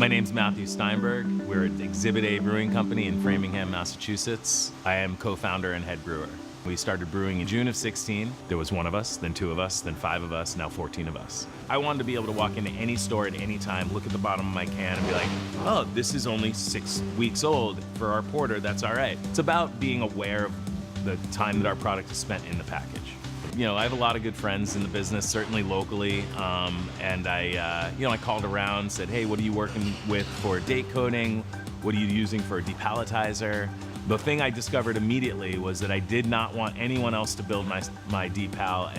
My name's Matthew Steinberg. We're at Exhibit A Brewing Company in Framingham, Massachusetts. I am co-founder and head brewer. We started brewing in June of 16. There was one of us, then two of us, then 5 of us, now 14 of us. I wanted to be able to walk into any store at any time, look at the bottom of my can and be like, oh, this is only 6 weeks old for our porter, that's all right. It's about being aware of the time that our product is spent in the package. You know, I have a lot of good friends in the business, certainly locally, and I called around, said, hey, what are you working with for date coding? What are you using for a depalletizer? The thing I discovered immediately was that I did not want anyone else to build my decal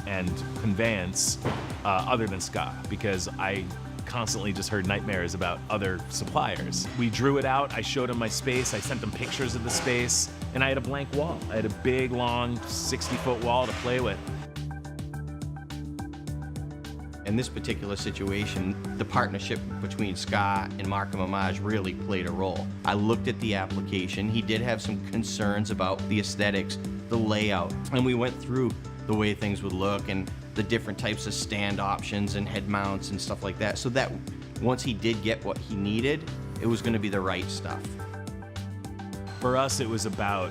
and conveyance other than Ska, because I constantly just heard nightmares about other suppliers. We drew it out, I showed them my space, I sent them pictures of the space, and I had a blank wall. I had a big, long, 60-foot wall to play with. In this particular situation, the partnership between Ska and Markem-Imaje really played a role. I looked at the application. He did have some concerns about the aesthetics, the layout, and we went through the way things would look and the different types of stand options and head mounts and stuff like that, so that once he did get what he needed, it was going to be the right stuff. For us, it was about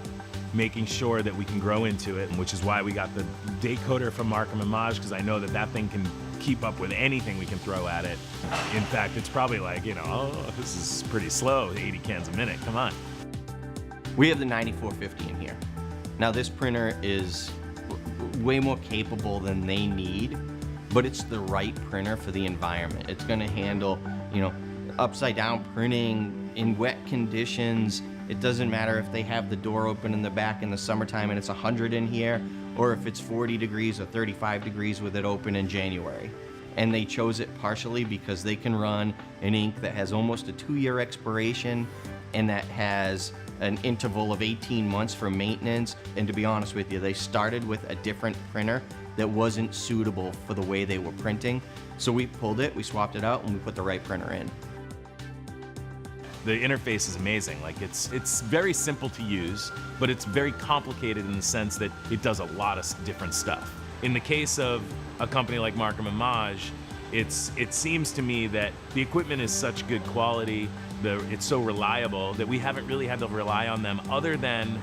making sure that we can grow into it, which is why we got the date coder from Markem-Imaje, because I know that that thing can keep up with anything we can throw at it. In fact, it's probably like, oh, this is pretty slow, 80 cans a minute, come on. We have the 9450 in here. Now this printer is way more capable than they need, but it's the right printer for the environment. It's going to handle, upside down printing in wet conditions. It doesn't matter if they have the door open in the back in the summertime and it's 100 in here, or if it's 40 degrees or 35 degrees with it open in January. And they chose it partially because they can run an ink that has almost a 2-year expiration and that has an interval of 18 months for maintenance. And to be honest with you, they started with a different printer that wasn't suitable for the way they were printing. So we pulled it, we swapped it out, and we put the right printer in. The interface is amazing. Like it's very simple to use, but it's very complicated in the sense that it does a lot of different stuff. In the case of a company like Markem-Imaje, it seems to me that the equipment is such good quality, it's so reliable that we haven't really had to rely on them other than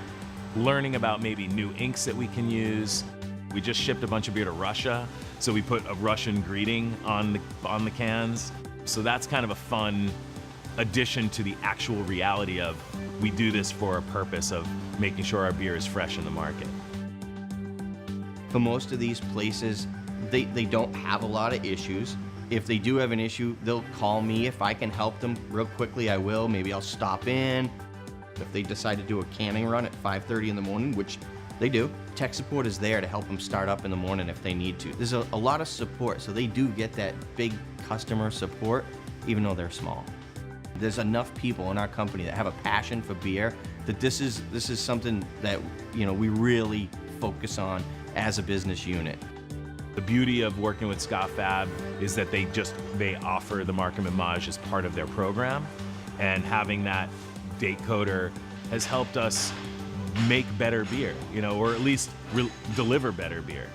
learning about maybe new inks that we can use. We just shipped a bunch of beer to Russia, so we put a Russian greeting on the cans. So that's kind of a fun addition to the actual reality of we do this for a purpose of making sure our beer is fresh in the market. For most of these places, they don't have a lot of issues. If they do have an issue, they'll call me. If I can help them real quickly, I will. Maybe I'll stop in. If they decide to do a canning run at 5:30 in the morning, which they do, tech support is there to help them start up in the morning if they need to. There's a lot of support, so they do get that big customer support, even though they're small. There's enough people in our company that have a passion for beer that this is something that we really focus on as a business unit. The beauty of working with Ska Fab is that they offer the Markem-Imaje as part of their program, and having that date coder has helped us make better beer, or at least deliver better beer.